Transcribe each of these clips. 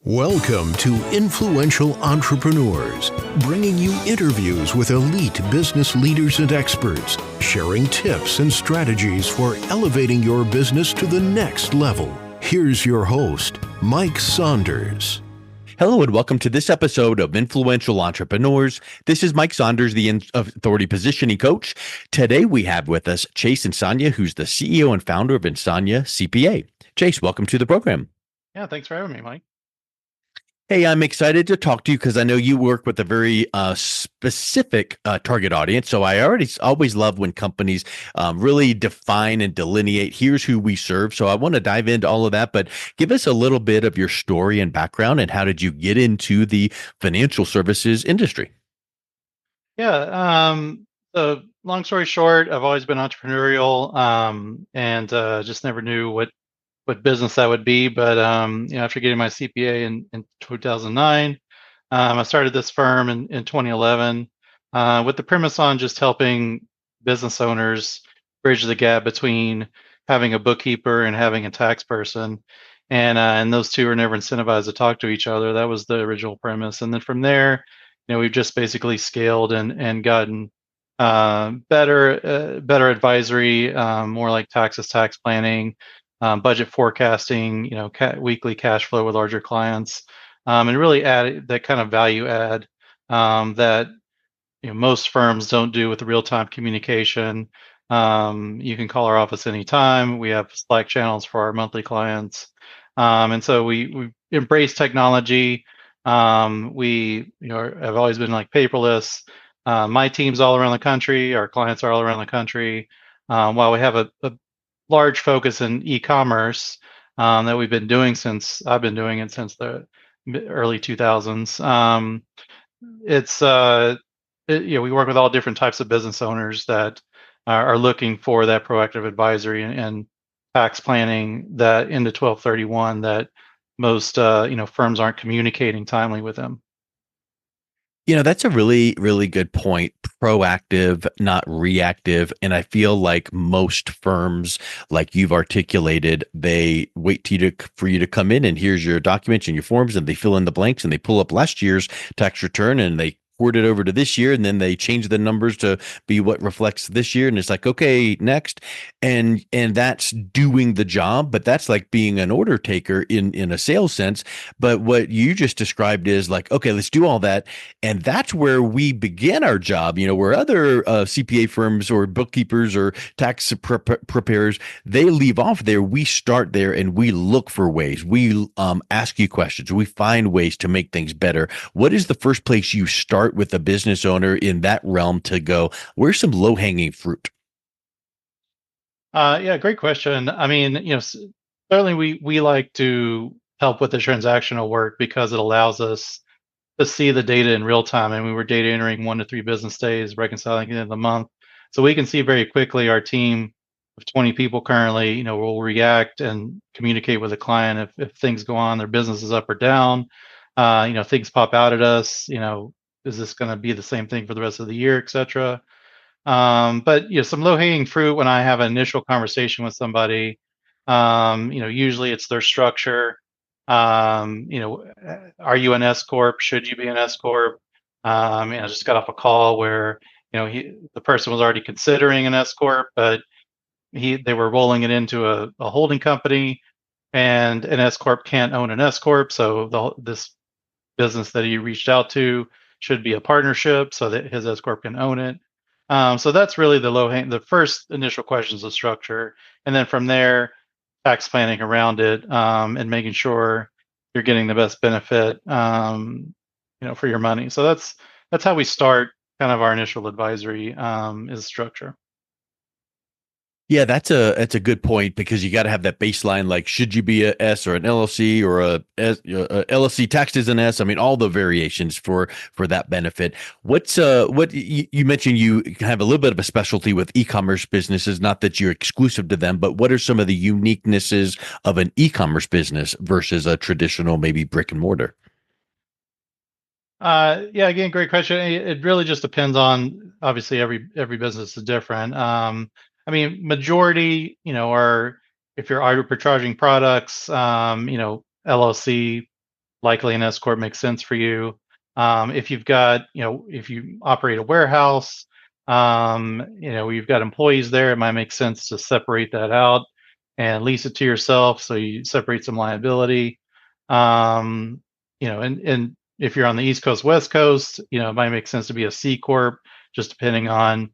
Welcome to Influential Entrepreneurs, bringing you interviews with elite business leaders and experts, sharing tips and strategies for elevating your business to the next level. Here's your host, Mike Saunders. Hello and welcome to this episode of Influential Entrepreneurs. This is Mike Saunders, the Authority Positioning Coach. Today we have with us Chase Insogna, who's the CEO and founder of Insogna CPA. Chase, welcome to the program. Yeah, thanks for having me, Mike. Hey, I'm excited to talk to you because I know you work with a very specific target audience. So I always love when companies really define and delineate, here's who we serve. So I want to dive into all of that, but give us a little bit of your story and background and how did you get into the financial services industry? Yeah, so long story short, I've always been entrepreneurial and just never knew what business that would be. But after getting my CPA in 2009, I started this firm in 2011 with the premise on just helping business owners bridge the gap between having a bookkeeper and having a tax person. And those two are never incentivized to talk to each other. That was the original premise. And then from there, we've just basically scaled and gotten better advisory, more like tax planning, budget forecasting, weekly cash flow with larger clients, and really add that kind of value add that most firms don't do with the real-time communication. You can call our office anytime. We have Slack channels for our monthly clients, and so we embrace technology. We have always been like paperless. My team's all around the country. Our clients are all around the country. While we have a large focus in e-commerce that we've been doing since I've been doing it since the early 2000s. We work with all different types of business owners that are looking for that proactive advisory and tax planning that into 1231 that most firms aren't communicating timely with them. That's a really, really good point. Proactive, not reactive. And I feel like most firms, like you've articulated, they wait for you to come in and here's your documents and your forms, and they fill in the blanks and they pull up last year's tax return and they port it over to this year, and then they change the numbers to be what reflects this year, and it's like, okay, next, and that's doing the job, but that's like being an order taker in a sales sense. But what you just described is like, okay, let's do all that, and that's where we begin our job. Where other CPA firms or bookkeepers or tax preparers, they leave off there, we start there and we look for ways. We ask you questions. We find ways to make things better. What is the first place you start with a business owner in that realm to go, where's some low-hanging fruit? Yeah, great question. I mean, certainly we like to help with the transactional work because it allows us to see the data in real time. And we were data entering 1 to 3 business days, reconciling it in the month. So we can see very quickly our team of 20 people currently, will react and communicate with the client if things go on, their business is up or down. Things pop out at us, is this going to be the same thing for the rest of the year, et cetera? But some low hanging fruit when I have an initial conversation with somebody, usually it's their structure. Are you an S corp? Should you be an S corp? I just got off a call where the person was already considering an S corp, but they were rolling it into a holding company, and an S corp can't own an S corp, so this business that he reached out to should be a partnership so that his S corp can own it. So that's really the first initial questions of structure, and then from there, tax planning around it, and making sure you're getting the best benefit, for your money. So that's how we start kind of our initial advisory, is structure. Yeah, that's a good point because you got to have that baseline. Like, should you be a S or an LLC or a LLC taxed as an S? I mean, all the variations for that benefit. What you mentioned you have a little bit of a specialty with e-commerce businesses. Not that you're exclusive to them, but what are some of the uniquenesses of an e-commerce business versus a traditional maybe brick and mortar? Yeah, again, great question. It really just depends on, obviously every business is different. I mean, majority, are if you're arbitraging products, LLC likely an S corp makes sense for you. If you've got, if you operate a warehouse, you've got employees there, it might make sense to separate that out and lease it to yourself, so you separate some liability. And if you're on the East Coast, West Coast, it might make sense to be a C corp, just depending on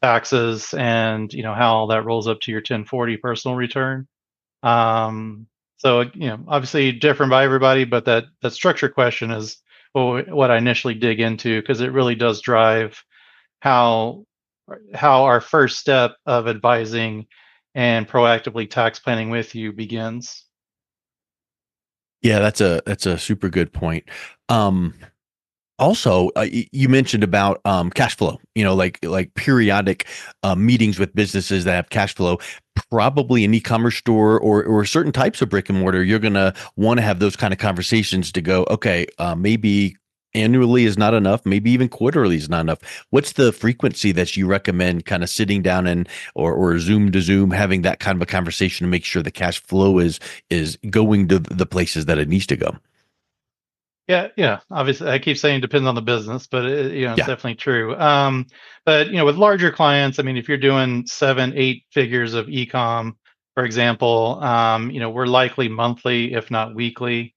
taxes and how all that rolls up to your 1040 personal return. Um, so obviously different by everybody, but that structure question is what I initially dig into, because it really does drive how our first step of advising and proactively tax planning with you begins. Yeah, that's a super good point. Um, Also, you mentioned about cash flow. Like periodic meetings with businesses that have cash flow. Probably an e-commerce store or certain types of brick and mortar. You're gonna want to have those kind of conversations to go. Okay, maybe annually is not enough. Maybe even quarterly is not enough. What's the frequency that you recommend? Kind of sitting down and or Zoom to Zoom, having that kind of a conversation to make sure the cash flow is going to the places that it needs to go. Yeah, yeah. Obviously, I keep saying depends on the business, but it's Yeah. definitely true. But with larger clients, I mean, if you're doing 7, 8 figures of ecom, for example, we're likely monthly, if not weekly,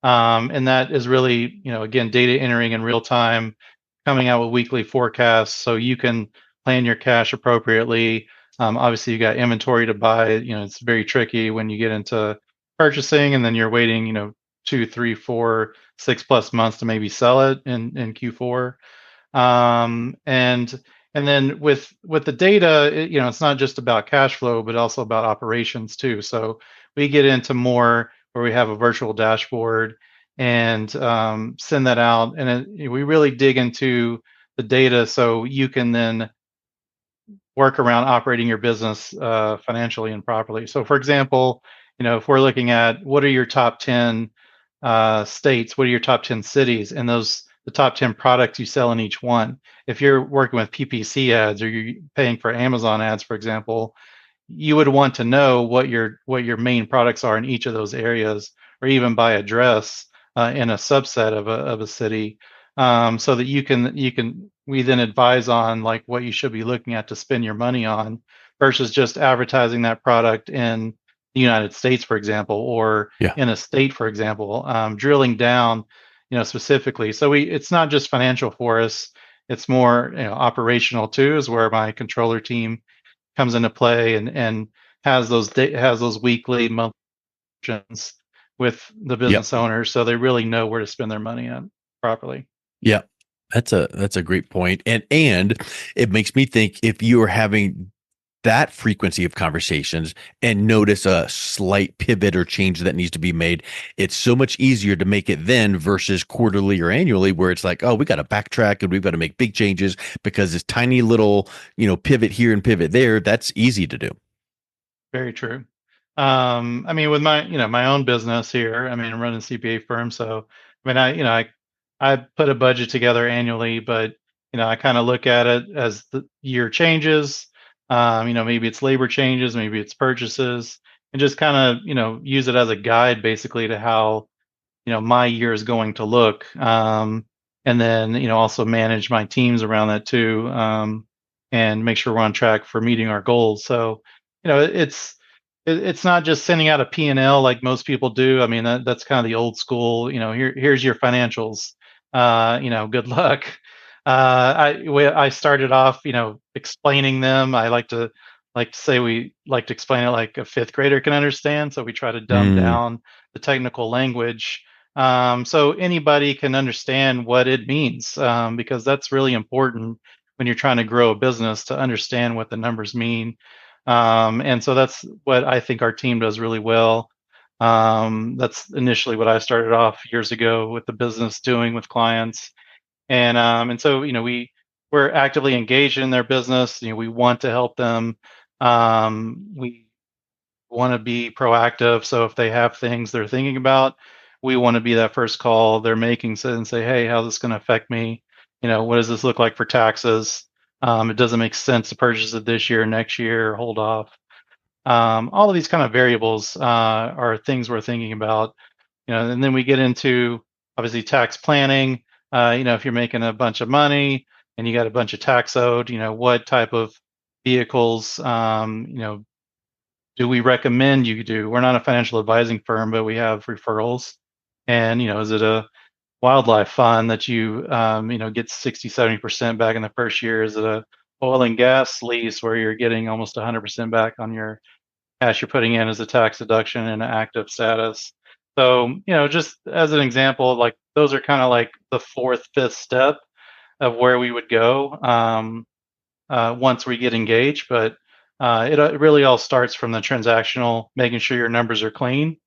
and that is really, again, data entering in real time, coming out with weekly forecasts, so you can plan your cash appropriately. Obviously, you got inventory to buy. It's very tricky when you get into purchasing, and then you're waiting, 2, 3, 4, 6+ months to maybe sell it in Q4. And then with the data, it's not just about cash flow, but also about operations too. So we get into more where we have a virtual dashboard and send that out, and we really dig into the data so you can then work around operating your business financially and properly. So, for example, if we're looking at what are your top 10 states, what are your top 10 cities, and the top 10 products you sell in each one. If you're working with PPC ads or you're paying for Amazon ads, for example, you would want to know what your main products are in each of those areas, or even by address in a subset of a city, so that we then advise on like what you should be looking at to spend your money on, versus just advertising that product in the United States, for example, or Yeah. in a state, for example, drilling down, specifically. So it's not just financial for us; it's more operational too. Is where my controller team comes into play and has those weekly monthly sessions with the Yep. business owners, so they really know where to spend their money on properly. Yeah. That's a great point. And it makes me think, if you are having that frequency of conversations and notice a slight pivot or change that needs to be made, it's so much easier to make it then versus quarterly or annually, where it's like, oh, we got to backtrack and we've got to make big changes because this tiny little, pivot here and pivot there, that's easy to do. Very true. I mean, with my own business here, I mean, I'm running a CPA firm, so I mean, I put a budget together annually, but I kind of look at it as the year changes. Maybe it's labor changes, maybe it's purchases, and just kind of use it as a guide, basically, to how my year is going to look, and then also manage my teams around that too, and make sure we're on track for meeting our goals. So it's not just sending out a P&L like most people do. I mean, that's kind of the old school, here's your financials, good luck. I started off explaining them. I like to say we like to explain it like a fifth grader can understand, so we try to dumb Mm, down the technical language, so anybody can understand what it means, because that's really important when you're trying to grow a business, to understand what the numbers mean. And so that's what I think our team does really well. That's initially what I started off years ago with the business doing with clients. And so we're actively engaged in their business. We want to help them. We want to be proactive. So if they have things they're thinking about, we want to be that first call they're making, and say, hey, how's this going to affect me? What does this look like for taxes? It doesn't make sense to purchase it this year, next year, or hold off. All of these kind of variables are things we're thinking about. And then we get into obviously tax planning. If you're making a bunch of money and you got a bunch of tax owed, what type of vehicles, do we recommend you do? We're not a financial advising firm, but we have referrals. And, is it a wildlife fund that you, get 60, 70% back in the first year? Is it a oil and gas lease where you're getting almost 100% back on your cash you're putting in as a tax deduction in an active status? So, just as an example, like those are kind of like the fourth, fifth step of where we would go. Once we get engaged. But it really all starts from the transactional, making sure your numbers are clean,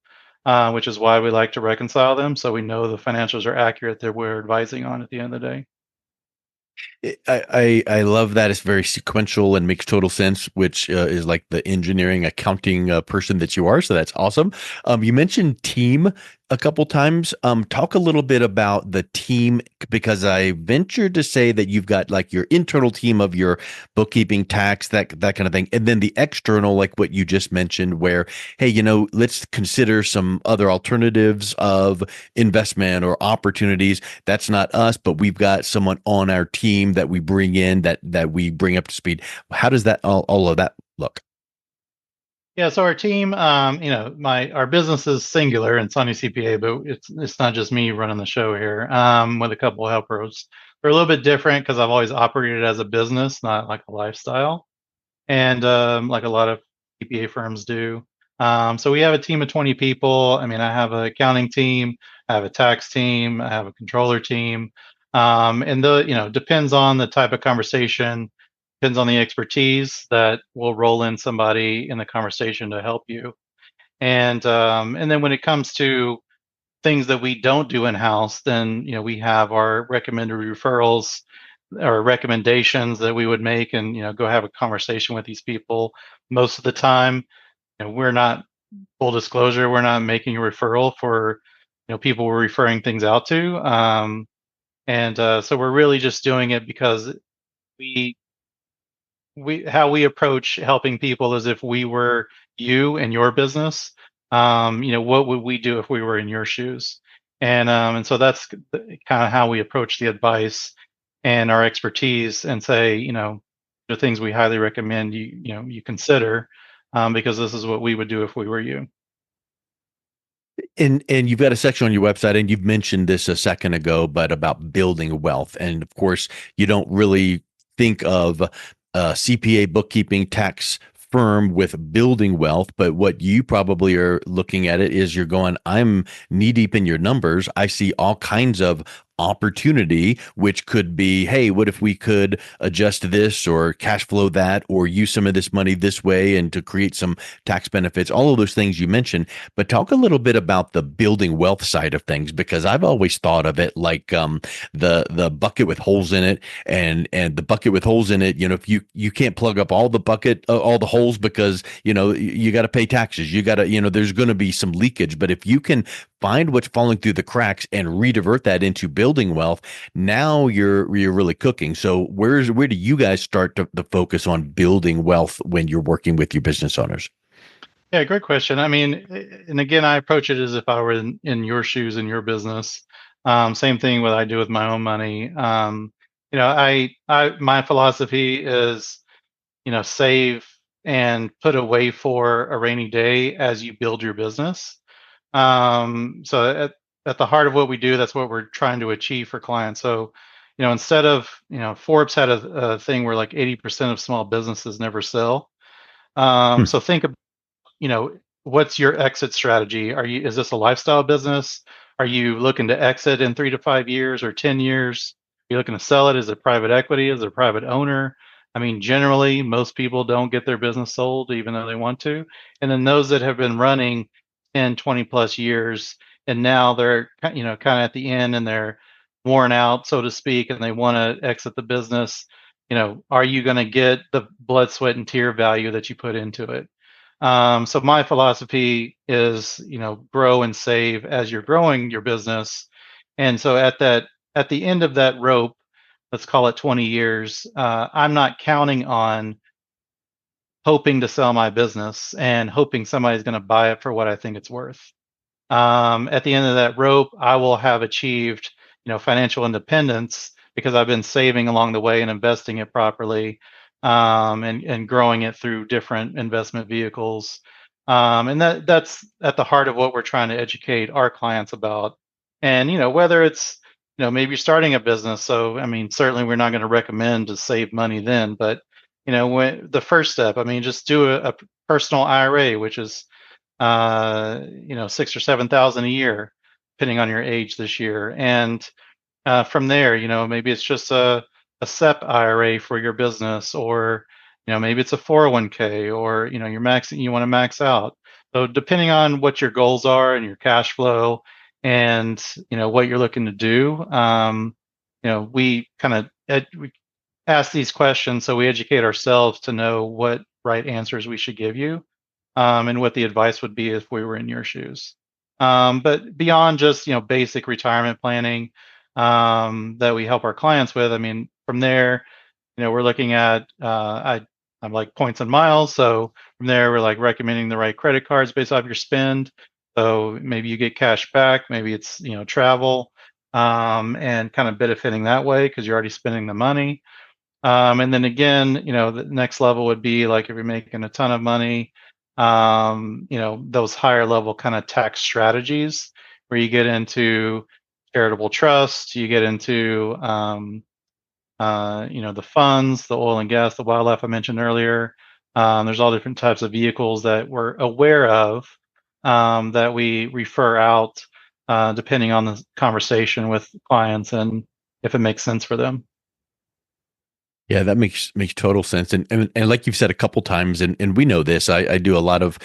which is why we like to reconcile them so we know the financials are accurate that we're advising on at the end of the day. I love that. It's very sequential and makes total sense, which is like the engineering accounting person that you are. So that's awesome. You mentioned team a couple times. Talk a little bit about the team, because I ventured to say that you've got like your internal team of your bookkeeping, tax, that kind of thing, and then the external, like what you just mentioned, where hey, let's consider some other alternatives of investment or opportunities. That's not us, but we've got someone on our team that we bring in that we bring up to speed. How does that all of that look? Yeah, so our team, our business is singular, Insogna CPA, but it's not just me running the show here. With a couple of helpers, we're a little bit different because I've always operated as a business, not like a lifestyle, and like a lot of CPA firms do. So we have a team of 20 people. I mean, I have an accounting team, I have a tax team, I have a controller team, and depends on the type of conversation, depends on the expertise that will roll in somebody in the conversation to help you. And then when it comes to things that we don't do in house, then we have our recommended referrals or recommendations that we would make, and go have a conversation with these people. Most of the time, we're not, full disclosure, we're not making a referral for people we're referring things out to, and so we're really just doing it because we how we approach helping people is if we were you and your business, what would we do if we were in your shoes? And so that's kind of how we approach the advice and our expertise, and say, the things we highly recommend you consider, because this is what we would do if we were you. And you've got a section on your website, and you've mentioned this a second ago, but about building wealth. And of course, you don't really think of CPA, bookkeeping, tax firm with building wealth, but what you probably are looking at it is you're going, I'm knee deep in your numbers. I see all kinds of opportunity, which could be, hey, what if we could adjust this or cash flow that, or use some of this money this way and to create some tax benefits, all of those things you mentioned. But talk a little bit about the building wealth side of things, because I've always thought of it like the bucket with holes in it, and the bucket with holes in it, if you can't plug up all the bucket all the holes, because you got to pay taxes, you got to, there's going to be some leakage. But if you can find what's falling through the cracks and redivert that into building wealth, now you're really cooking. So where do you guys start to focus on building wealth when you're working with your business owners? Yeah, great question. I mean, and again, I approach it as if I were in your shoes in your business. Same thing what I do with my own money. My philosophy is, save and put away for a rainy day as you build your business. So at the heart of what we do, that's what we're trying to achieve for clients. So, instead of, Forbes had a thing where like 80% of small businesses never sell. Hmm. So think you know, what's your exit strategy? Is this a lifestyle business? Are you looking to exit in 3 to 5 years or 10 years? Are you looking to sell it? Is it private equity? Is it a private owner? I mean, generally, most people don't get their business sold even though they want to. And then those that have been running 10, 20 plus years, and now they're, kind of at the end and they're worn out, so to speak, and they want to exit the business. Are you going to get the blood, sweat, and tear value that you put into it? So my philosophy is, grow and save as you're growing your business. And so at the end of that rope, let's call it 20 years, I'm not counting on hoping to sell my business and hoping somebody's going to buy it for what I think it's worth. At the end of that rope, I will have achieved, financial independence because I've been saving along the way and investing it properly, and growing it through different investment vehicles. And that's at the heart of what we're trying to educate our clients about. And whether it's maybe you're starting a business, so I mean certainly we're not going to recommend to save money then, but when the first step, I mean just do a personal IRA, which is 6 or 7,000 a year, depending on your age this year. And from there, maybe it's just a SEP IRA for your business, or maybe it's a 401k, or you want to max out. So depending on what your goals are and your cash flow, and what you're looking to do, we kind of we ask these questions so we educate ourselves to know what right answers we should give you, and what the advice would be if we were in your shoes. But beyond just basic retirement planning, that we help our clients with, I mean, from there, we're looking at I'm like points and miles. So from there, we're like recommending the right credit cards based off your spend. So maybe you get cash back, maybe it's travel, and kind of benefiting that way because you're already spending the money. And then again, the next level would be like if you're making a ton of money, those higher level kind of tax strategies where you get into charitable trust, you get into, the funds, the oil and gas, the wildlife I mentioned earlier. There's all different types of vehicles that we're aware of, that we refer out, depending on the conversation with clients and if it makes sense for them. Yeah, that makes total sense. And like you've said a couple times, and we know this, I do a lot of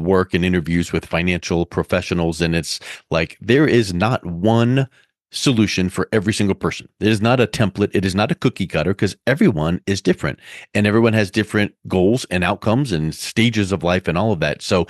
work and interviews with financial professionals, and it's like there is not one solution for every single person. It is not a template. It is not a cookie cutter because everyone is different and everyone has different goals and outcomes and stages of life and all of that. So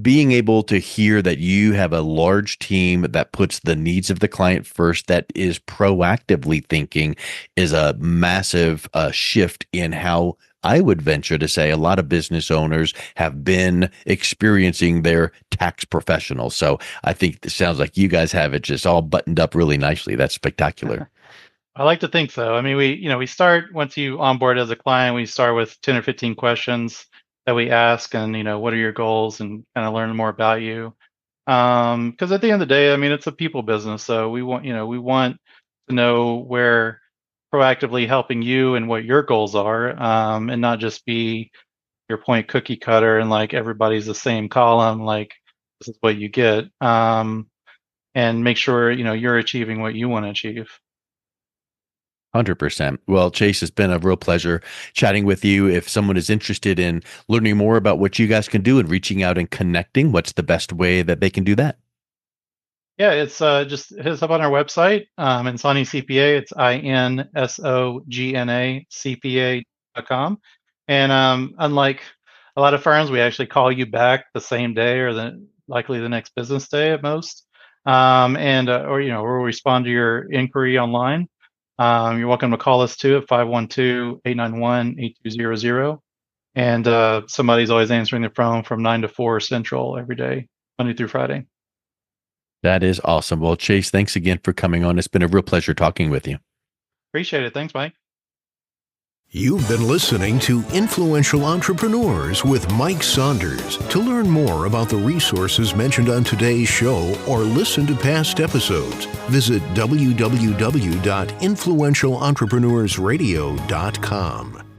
being able to hear that you have a large team that puts the needs of the client first, that is proactively thinking, is a massive shift in how I would venture to say a lot of business owners have been experiencing their tax professionals. So I think it sounds like you guys have it just all buttoned up really nicely. That's spectacular. I like to think so. I mean, we start once you onboard as a client, we start with 10 or 15 questions that we ask, and what are your goals, and kind of learn more about you. Because at the end of the day, I mean, it's a people business, so we want to know where proactively helping you and what your goals are, and not just be your point cookie cutter and like everybody's the same column, like this is what you get, and make sure you're achieving what you want to achieve. 100%. Well, Chase, it's been a real pleasure chatting with you. If someone is interested in learning more about what you guys can do and reaching out and connecting, what's the best way that they can do that? Yeah, it's just hit us up on our website, Insogna CPA. It's INSOGNA CPA.com. And unlike a lot of firms, we actually call you back the same day or likely the next business day at most. And or we'll respond to your inquiry online. You're welcome to call us too at 512-891-8200. And somebody's always answering the phone from 9 to 4 Central every day, Monday through Friday. That is awesome. Well, Chase, thanks again for coming on. It's been a real pleasure talking with you. Appreciate it. Thanks, Mike. You've been listening to Influential Entrepreneurs with Mike Saunders. To learn more about the resources mentioned on today's show or listen to past episodes, visit www.influentialentrepreneursradio.com.